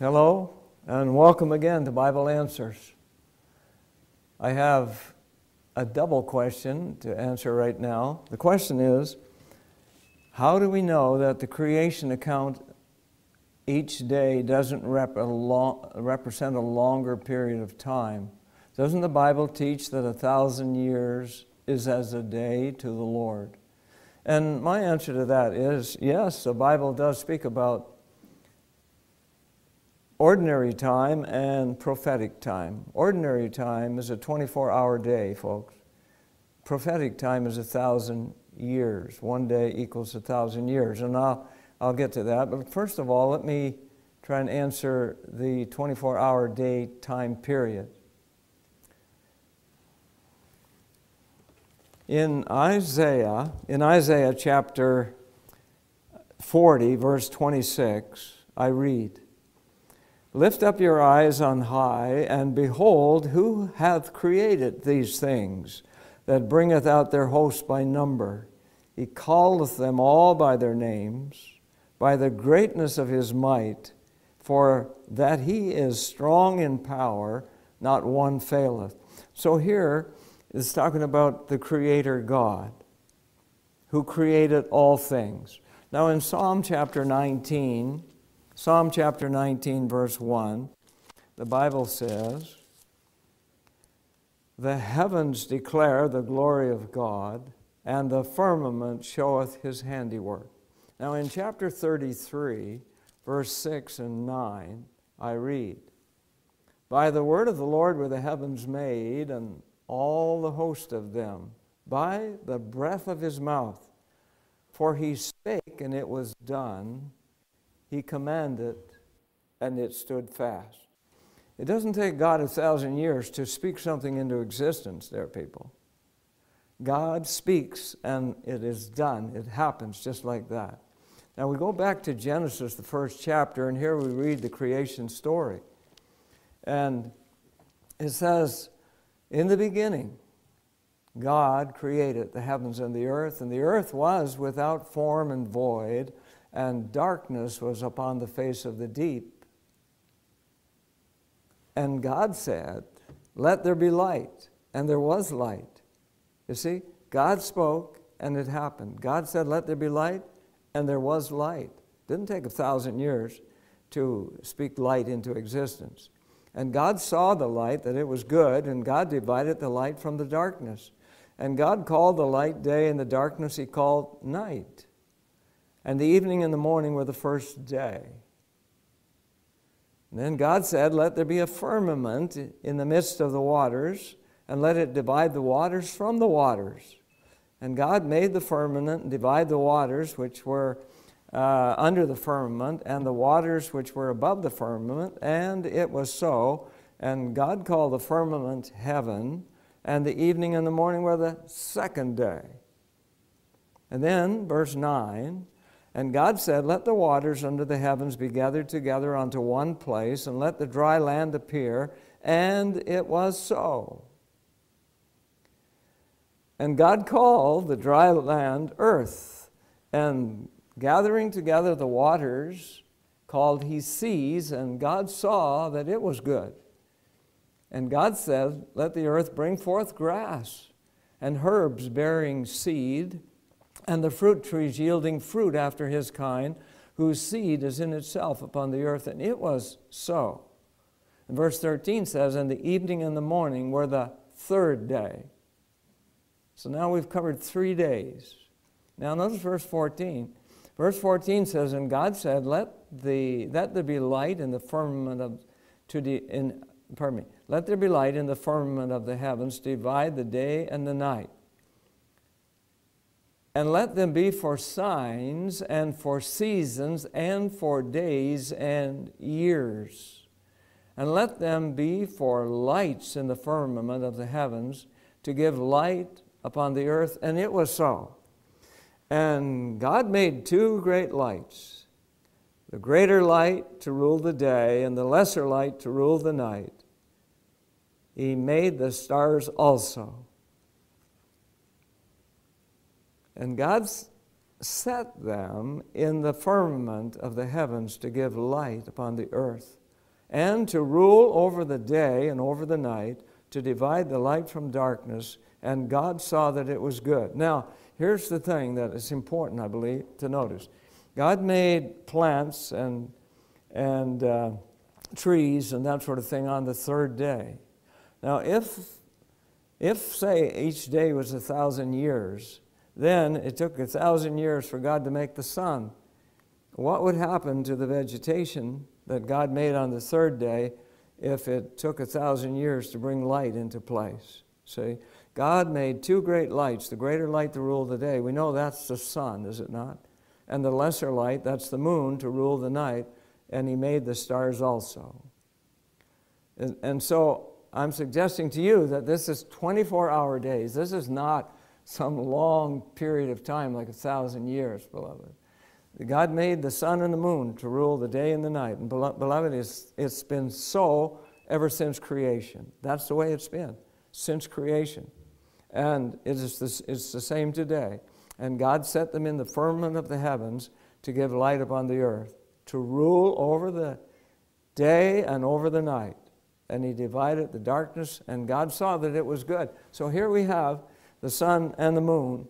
Hello, and welcome again to Bible Answers. I have a double question to answer right now. The question is, how do we know that the creation account each day doesn't represent a longer period of time? Doesn't the Bible teach that 1,000 years is as a day to the Lord? And my answer to that is, yes, the Bible does speak about ordinary time and prophetic time. Ordinary time is a 24-hour day, folks. Prophetic time is 1,000 years. One day equals 1,000 years. And I'll get to that. But first of all, let me try and answer the 24-hour day time period. In Isaiah chapter 40, verse 26, I read, "Lift up your eyes on high, and behold, who hath created these things, that bringeth out their host by number? He calleth them all by their names, by the greatness of his might, for that he is strong in power, not one faileth." So here it's talking about the Creator God, who created all things. Now in Psalm chapter 19, verse 1, the Bible says, "The heavens declare the glory of God, and the firmament showeth his handiwork." Now in chapter 33, verse 6 and 9, I read, "By the word of the Lord were the heavens made, and all the host of them, by the breath of his mouth. For he spake, and it was done. He commanded, and it stood fast." It doesn't take God 1,000 years to speak something into existence, there, people. God speaks, and it is done. It happens just like that. Now we go back to Genesis, the first chapter, and here we read the creation story. And it says, "In the beginning, God created the heavens and the earth was without form and void, and darkness was upon the face of the deep. And God said, Let there be light, and there was light." You see, God spoke, and it happened. God said, "Let there be light," and there was light. It didn't take 1,000 years to speak light into existence. "And God saw the light, that it was good, and God divided the light from the darkness. And God called the light day, and the darkness he called night. And the evening and the morning were the first day. And then God said, Let there be a firmament in the midst of the waters, and let it divide the waters from the waters. And God made the firmament and divided the waters which were under the firmament, and the waters which were above the firmament, and it was so. And God called the firmament heaven, and the evening and the morning were the second day." And then, verse 9, "And God said, Let the waters under the heavens be gathered together unto one place, and let the dry land appear. And it was so. And God called the dry land earth, and gathering together the waters called he seas, and God saw that it was good. And God said, Let the earth bring forth grass, and herbs bearing seed, and the fruit trees yielding fruit after his kind, whose seed is in itself upon the earth. And it was so." And verse 13 says, "And the evening and the morning were the third day." So now we've covered 3 days. Now notice verse 14. Verse 14 says, "And God said, Let there be light in the firmament of let there be light in the firmament of the heavens, divide the day and the night. And let them be for signs, and for seasons, and for days and years. And let them be for lights in the firmament of the heavens, to give light upon the earth." And it was so. And God made 2 great lights, the greater light to rule the day, and the lesser light to rule the night. He made the stars also. And God set them in the firmament of the heavens to give light upon the earth and to rule over the day and over the night, to divide the light from darkness, and God saw that it was good. Now, here's the thing that is important, I believe, to notice. God made plants and trees and that sort of thing on the third day. Now, if say, each day was 1,000 years, then it took 1,000 years for God to make the sun. What would happen to the vegetation that God made on the third day if it took 1,000 years to bring light into place? See, God made two great lights, the greater light to rule the day. We know that's the sun, is it not? And the lesser light, that's the moon, to rule the night. And he made the stars also. And so I'm suggesting to you that this is 24-hour days. This is not some long period of time like 1,000 years, beloved. God made the sun and the moon to rule the day and the night. And beloved, it's been so ever since creation. That's the way it's been since creation. And it's the same today. And God set them in the firmament of the heavens to give light upon the earth, to rule over the day and over the night. And he divided the darkness, and God saw that it was good. So here we have the sun and the moon,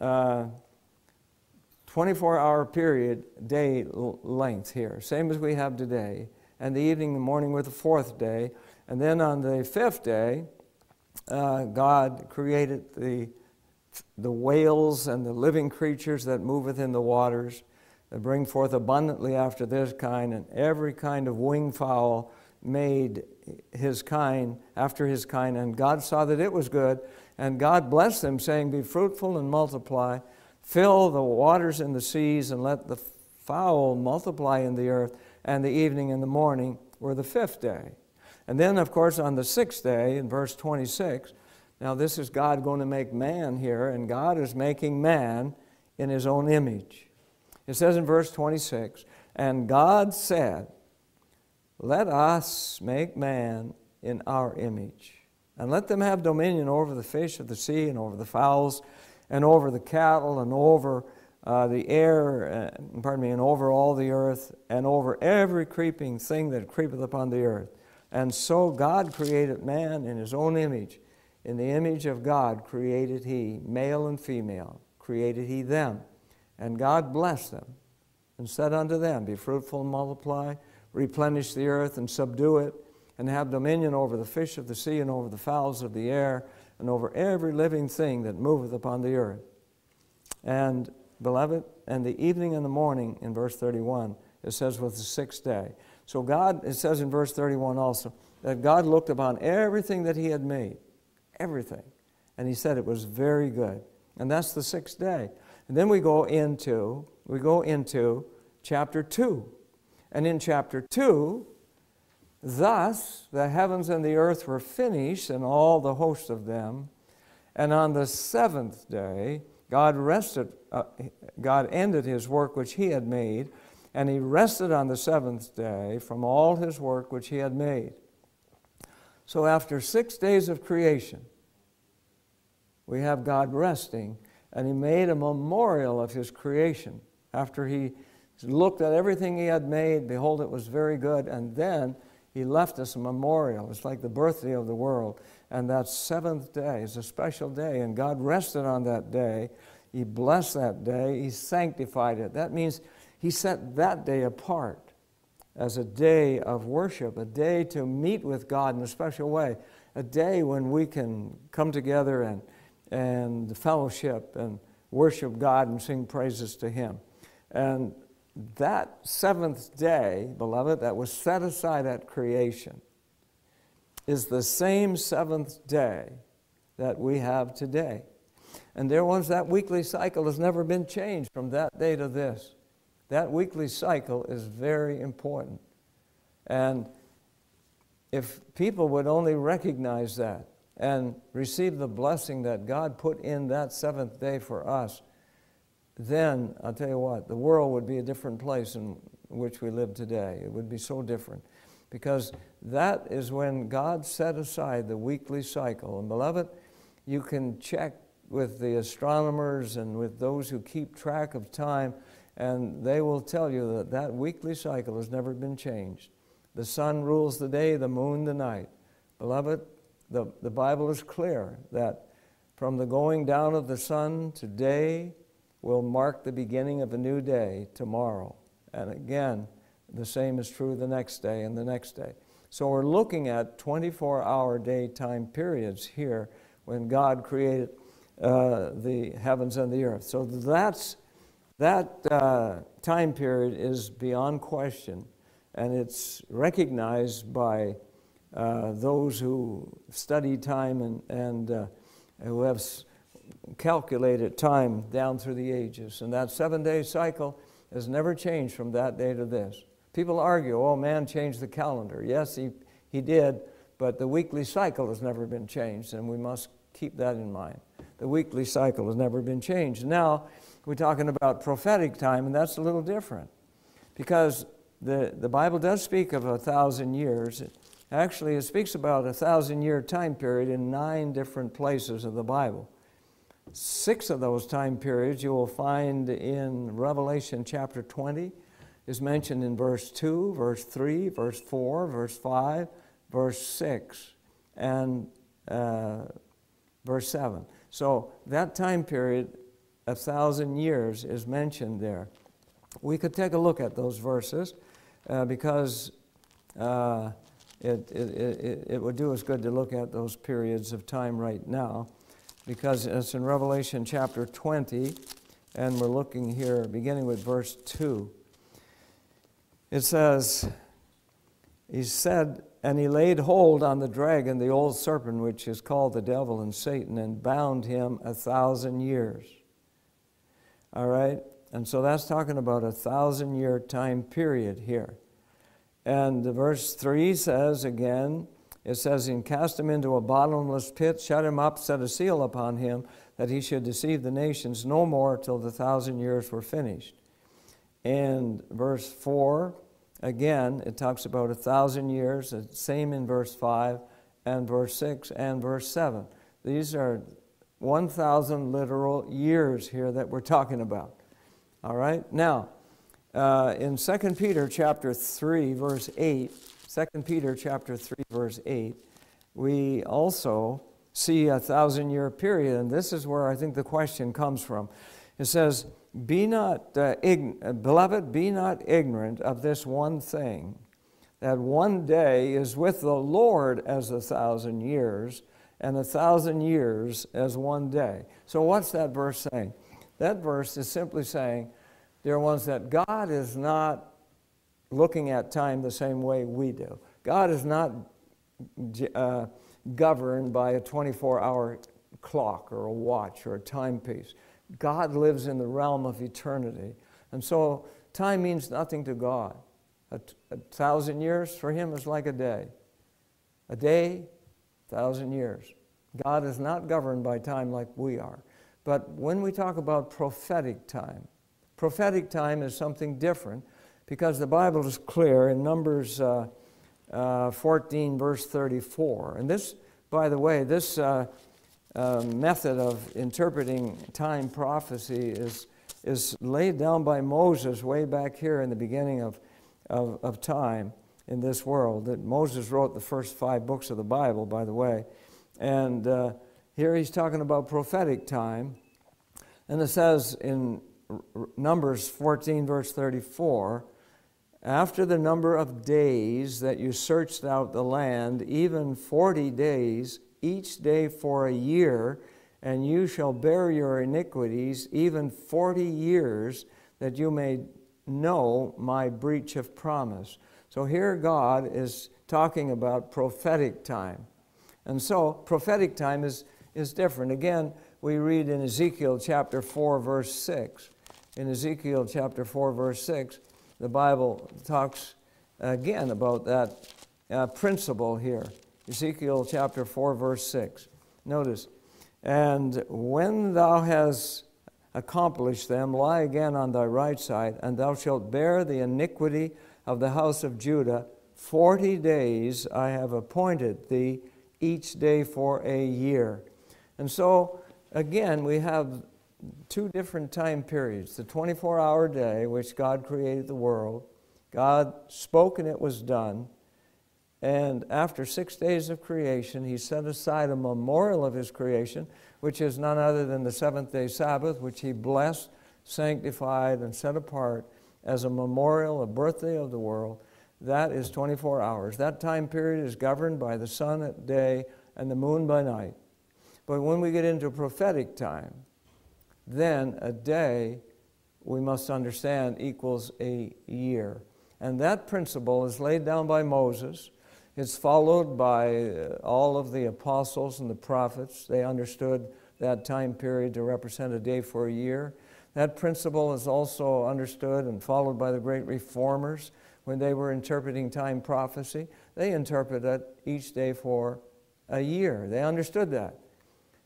24-hour period, day length here, same as we have today. And the evening and the morning were the fourth day. And then on the fifth day, God created the whales and the living creatures that move within the waters, that bring forth abundantly after this kind, and every kind of winged fowl made his kind after his kind. And God saw that it was good, and God blessed them, saying, be fruitful and multiply, fill the waters in the seas, and let the fowl multiply in the earth. And the evening and the morning were the fifth day. And then, of course, on the sixth day, in verse 26, now this is God going to make man here, and God is making man in his own image. It says in verse 26, and God said, let us make man in our image, and let them have dominion over the fish of the sea, and over the fowls, and over the cattle, and over the air, and over all the earth, and over every creeping thing that creepeth upon the earth. And so God created man in his own image. In the image of God created he, male and female, created he them. And God blessed them, and said unto them, be fruitful and multiply, replenish the earth and subdue it, and have dominion over the fish of the sea, and over the fowls of the air, and over every living thing that moveth upon the earth. And, beloved, and the evening and the morning, in verse 31, it says was the sixth day. So God, it says in verse 31 also, that God looked upon everything that he had made, everything, and he said it was very good. And that's the sixth day. And then we go into chapter 2. And in chapter 2, thus the heavens and the earth were finished, and all the host of them. And on the seventh day, God ended his work which he had made, and he rested on the seventh day from all his work which he had made. So after 6 days of creation, we have God resting, and he made a memorial of his creation. After he looked at everything he had made, behold, it was very good, and then he left us a memorial. It's like the birthday of the world. And that seventh day is a special day, and God rested on that day. He blessed that day. He sanctified it. That means he set that day apart as a day of worship, a day to meet with God in a special way, a day when we can come together and fellowship and worship God and sing praises to him. And that seventh day, beloved, that was set aside at creation is the same seventh day that we have today. And there was that weekly cycle has never been changed from that day to this. That weekly cycle is very important. And if people would only recognize that and receive the blessing that God put in that seventh day for us, then, I'll tell you what, the world would be a different place in which we live today. It would be so different. Because that is when God set aside the weekly cycle. And beloved, you can check with the astronomers and with those who keep track of time, and they will tell you that that weekly cycle has never been changed. The sun rules the day, the moon the night. Beloved, the Bible is clear that from the going down of the sun today will mark the beginning of a new day tomorrow. And again, the same is true the next day and the next day. So we're looking at 24-hour daytime periods here when God created the heavens and the earth. So that time period is beyond question, and it's recognized by those who study time and who have calculated time down through the ages. And that 7-day cycle has never changed from that day to this. People argue, oh, man changed the calendar. Yes, he did, but the weekly cycle has never been changed, and we must keep that in mind. The weekly cycle has never been changed. Now, we're talking about prophetic time, and that's a little different, because the Bible does speak of 1,000 years. Actually, it speaks about a 1,000-year time period in 9 different places of the Bible. 6 of those time periods you will find in Revelation chapter 20, is mentioned in verse 2, verse 3, verse 4, verse 5, verse 6, and verse 7. So that time period, 1,000 years, is mentioned there. We could take a look at those verses because it would do us good to look at those periods of time right now, because it's in Revelation chapter 20, and we're looking here beginning with verse 2. It says, he said, and he laid hold on the dragon, the old serpent, which is called the devil and Satan, and bound him 1,000 years. All right? And so that's talking about a 1,000-year time period here. And verse 3 says, again, it says, and cast him into a bottomless pit, shut him up, set a seal upon him, that he should deceive the nations no more till the 1,000 years were finished. And verse 4, again, it talks about 1,000 years, the same in verse 5, and verse 6, and verse 7. These are 1,000 literal years here that we're talking about. All right? Now, in 2 Peter chapter 3, verse 8, 2 Peter chapter 3, verse 8, we also see a 1,000-year period, and this is where I think the question comes from. It says, be not, beloved, be not ignorant of this one thing, that one day is with the Lord as 1,000 years, and 1,000 years as one day. So what's that verse saying? That verse is simply saying, dear ones, that God is not looking at time the same way we do. God is not governed by a 24-hour clock or a watch or a timepiece. God lives in the realm of eternity. And so time means nothing to God. A 1,000 years for him is like a day. A day, 1,000 years. God is not governed by time like we are. But when we talk about prophetic time is something different, because the Bible is clear in Numbers 14, verse 34. And this, by the way, this method of interpreting time prophecy is laid down by Moses way back here in the beginning of time in this world. That Moses wrote the first 5 books of the Bible, by the way. And here he's talking about prophetic time. And it says in Numbers 14, verse 34, after the number of days that you searched out the land, even 40 days, each day for a year, and you shall bear your iniquities, even 40 years, that you may know my breach of promise. So here God is talking about prophetic time. And so prophetic time is different. Again, we read in Ezekiel chapter 4, verse 6. In Ezekiel chapter 4, verse 6, the Bible talks again about that principle here. Ezekiel chapter 4, verse 6. Notice, and when thou hast accomplished them, lie again on thy right side, and thou shalt bear the iniquity of the house of Judah. 40 days I have appointed thee, each day for a year. And so, again, we have 2 different time periods. The 24-hour day, which God created the world. God spoke and it was done. And after 6 days of creation, he set aside a memorial of his creation, which is none other than the seventh-day Sabbath, which he blessed, sanctified, and set apart as a memorial, a birthday of the world. That is 24 hours. That time period is governed by the sun at day and the moon by night. But when we get into prophetic time, then a day, we must understand, equals a year. And that principle is laid down by Moses. It's followed by all of the apostles and the prophets. They understood that time period to represent a day for a year. That principle is also understood and followed by the great reformers when they were interpreting time prophecy. They interpreted each day for a year. They understood that.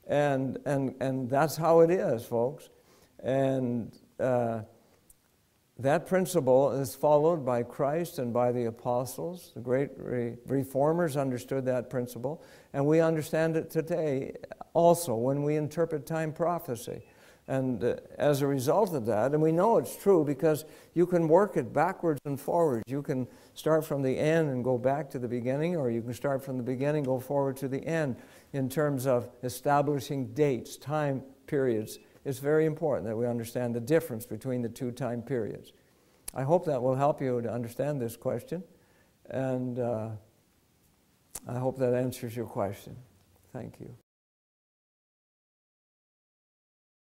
And that's how it is, folks. And that principle is followed by Christ and by the apostles. The great reformers understood that principle, and we understand it today also when we interpret time prophecy. And as a result of that, and we know it's true because you can work it backwards and forwards. You can start from the end and go back to the beginning, or you can start from the beginning and go forward to the end in terms of establishing dates, time periods. It's very important that we understand the difference between the two time periods. I hope that will help you to understand this question, and I hope that answers your question. Thank you.